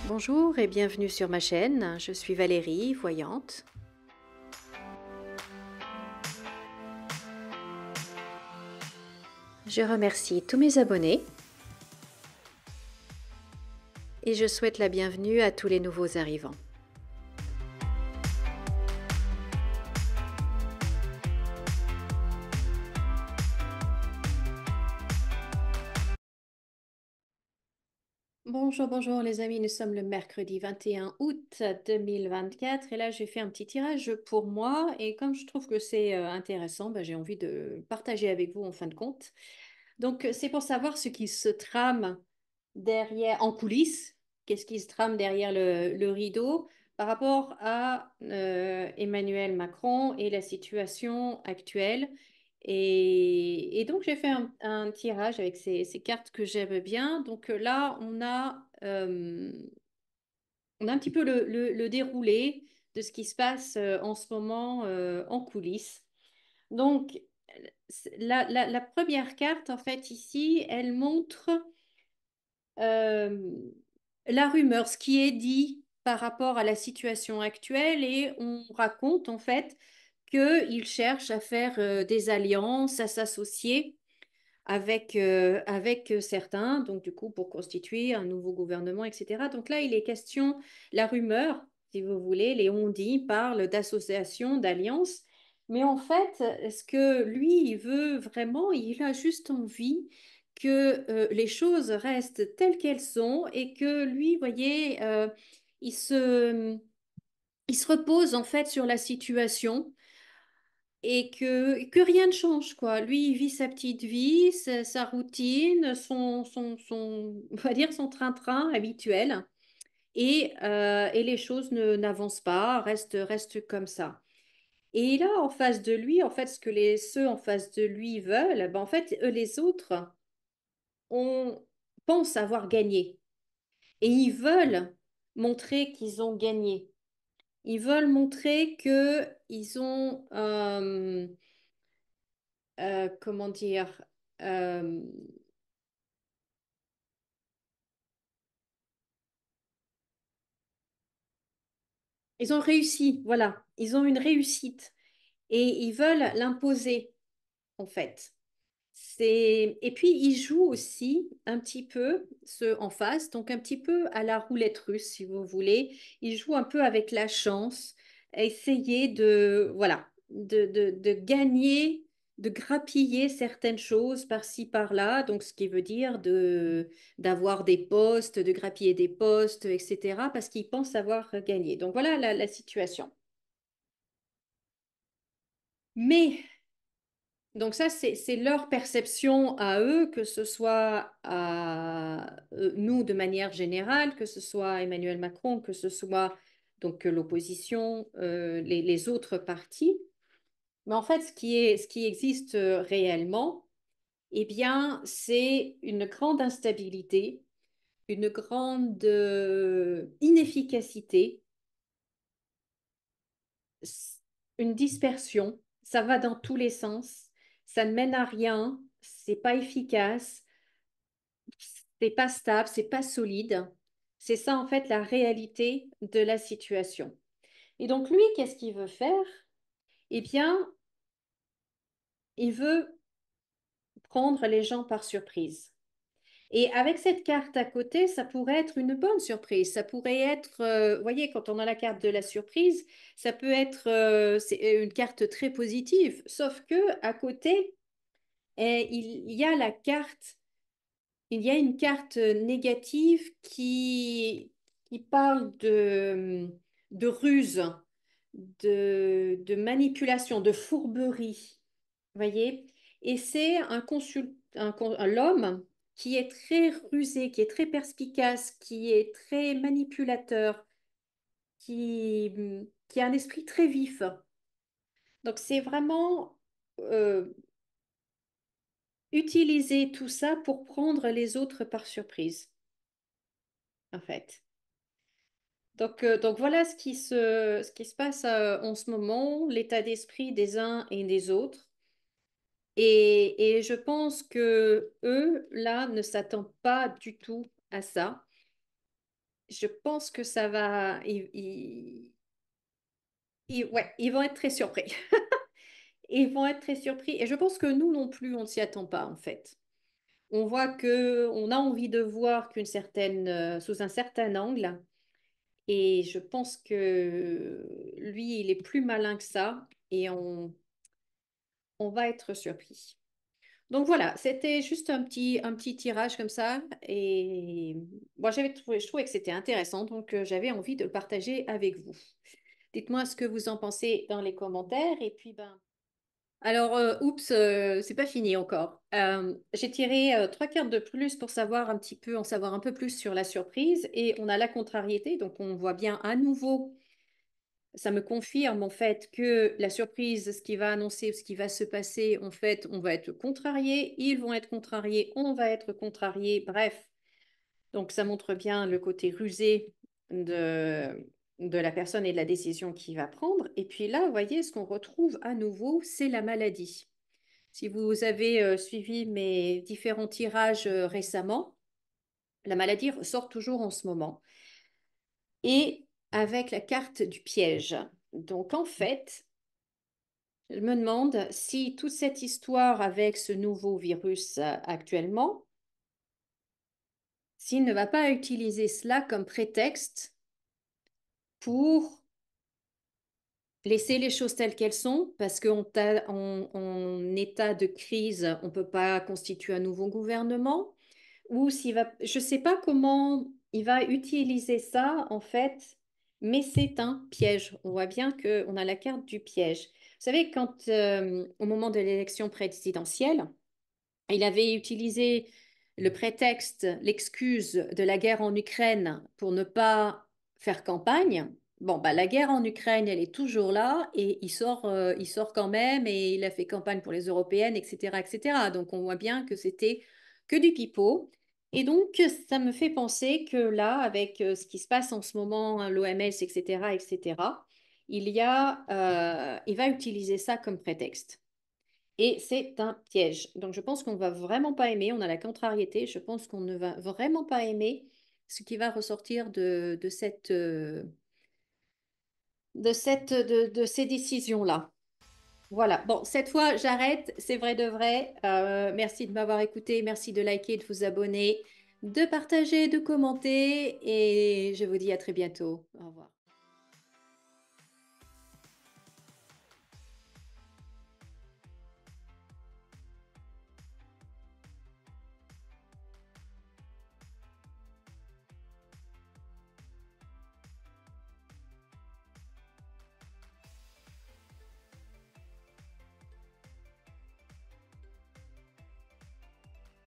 Bonjour et bienvenue sur ma chaîne, je suis Valérie, voyante. Je remercie tous mes abonnés et je souhaite la bienvenue à tous les nouveaux arrivants. Bonjour les amis, nous sommes le mercredi 21 août 2024 et là j'ai fait un petit tirage pour moi et comme je trouve que c'est intéressant, j'ai envie de le partager avec vous en fin de compte. Donc c'est pour savoir ce qui se trame derrière, en coulisses, qu'est-ce qui se trame derrière le rideau par rapport à Emmanuel Macron et la situation actuelle. Et donc, j'ai fait un tirage avec ces cartes que j'aime bien. Donc là, on a un petit peu le déroulé de ce qui se passe en ce moment en coulisses. Donc, la première carte, en fait, ici, elle montre euh, la rumeur, ce qui est dit par rapport à la situation actuelle et on raconte en fait qu'il cherche à faire des alliances, à s'associer avec certains, donc du coup pour constituer un nouveau gouvernement, etc. Donc là, il est question, la rumeur, si vous voulez, les on-dit parlent d'association, d'alliance, mais en fait, est-ce que lui, il veut vraiment, il a juste envie que les choses restent telles qu'elles sont et que lui, vous voyez, il se, il se repose en fait sur la situation et que rien ne change, quoi. Lui, il vit sa petite vie, sa routine, on va dire son train-train habituel, et les choses n'avancent pas, restent comme ça. Et là, en face de lui, en fait, ce que ceux en face de lui veulent, en fait, eux, les autres, on pense avoir gagné. Et ils veulent montrer qu'ils ont gagné. Ils veulent montrer que ils ont, comment dire, euh, ils ont réussi, voilà, ils ont une réussite et ils veulent l'imposer en fait. Et puis ils jouent aussi un petit peu ceux en face, donc un petit peu à la roulette russe si vous voulez. Ils jouent un peu avec la chance, à essayer de voilà, de gagner, de grappiller certaines choses par-ci par-là. Donc ce qui veut dire de d'avoir des postes, de grappiller des postes, etc. Parce qu'ils pensent avoir gagné. Donc voilà la situation. Mais donc ça, c'est leur perception à eux, que ce soit à nous de manière générale, que ce soit Emmanuel Macron, que ce soit donc l'opposition, les autres partis. Mais en fait, ce qui existe réellement, eh bien, c'est une grande instabilité, une grande inefficacité, une dispersion. Ça va dans tous les sens, ça ne mène à rien, c'est pas efficace. C'est pas stable, c'est pas solide. C'est ça, en fait, la réalité de la situation. Et donc, lui, qu'est-ce qu'il veut faire? Eh bien, il veut prendre les gens par surprise. Et avec cette carte à côté, ça pourrait être une bonne surprise. Ça pourrait être, vous voyez, quand on a la carte de la surprise, ça peut être c'est une carte très positive. Sauf que à côté, il y a la carte. Il y a une carte négative qui parle de ruse, de manipulation, de fourberie. Voyez? Et c'est l'homme qui est très rusé, qui est très perspicace, qui est très manipulateur, qui a un esprit très vif. Donc c'est vraiment utiliser tout ça pour prendre les autres par surprise, en fait. Donc voilà ce qui se passe en ce moment, l'état d'esprit des uns et des autres. Et je pense que eux, là, ne s'attendent pas du tout à ça. je pense que ça va. Ouais, ils vont être très surpris. Ils vont être très surpris. Et je pense que nous non plus, on ne s'y attend pas, en fait. On voit que on a envie de voir sous un certain angle. Et je pense que lui, il est plus malin que ça. Et on va être surpris. Donc voilà, c'était juste un petit tirage comme ça. Et moi, je trouvais que c'était intéressant. Donc j'avais envie de le partager avec vous. Dites-moi ce que vous en pensez dans les commentaires. Et puis, ben. Alors, oups, c'est pas fini encore. J'ai tiré trois cartes de plus pour en savoir un peu plus sur la surprise et on a la contrariété, donc on voit bien à nouveau, ça me confirme en fait que la surprise, ce qui va annoncer, ce qui va se passer, en fait, on va être contrarié, ils vont être contrariés, on va être contrarié, bref. Donc ça montre bien le côté rusé de la personne et de la décision qu'il va prendre. Et puis là, vous voyez, ce qu'on retrouve à nouveau, c'est la maladie. Si vous avez suivi mes différents tirages récemment, la maladie ressort toujours en ce moment. Et avec la carte du piège. Donc en fait, je me demande si toute cette histoire avec ce nouveau virus actuellement, s'il ne va pas utiliser cela comme prétexte pour laisser les choses telles qu'elles sont, parce en état de crise, on ne peut pas constituer un nouveau gouvernement. Ou s'il va, je ne sais pas comment il va utiliser ça en fait, mais c'est un piège. On voit bien qu'on a la carte du piège. Vous savez, au moment de l'élection présidentielle, il avait utilisé le prétexte, l'excuse de la guerre en Ukraine pour ne pas faire campagne. Bon, bah, la guerre en Ukraine, elle est toujours là et il sort quand même et il a fait campagne pour les européennes, etc., etc. Donc, on voit bien que c'était que du pipeau. Et donc, ça me fait penser que là, avec ce qui se passe en ce moment, hein, l'OMS, etc., etc., il va utiliser ça comme prétexte. Et c'est un piège. Donc, je pense qu'on va vraiment pas aimer. On a la contrariété. Je pense qu'on ne va vraiment pas aimer ce qui va ressortir de ces décisions-là. Voilà. Bon, cette fois, j'arrête. C'est vrai de vrai. Merci de m'avoir écouté. Merci de liker, de vous abonner, de partager, de commenter. Et je vous dis à très bientôt. Au revoir.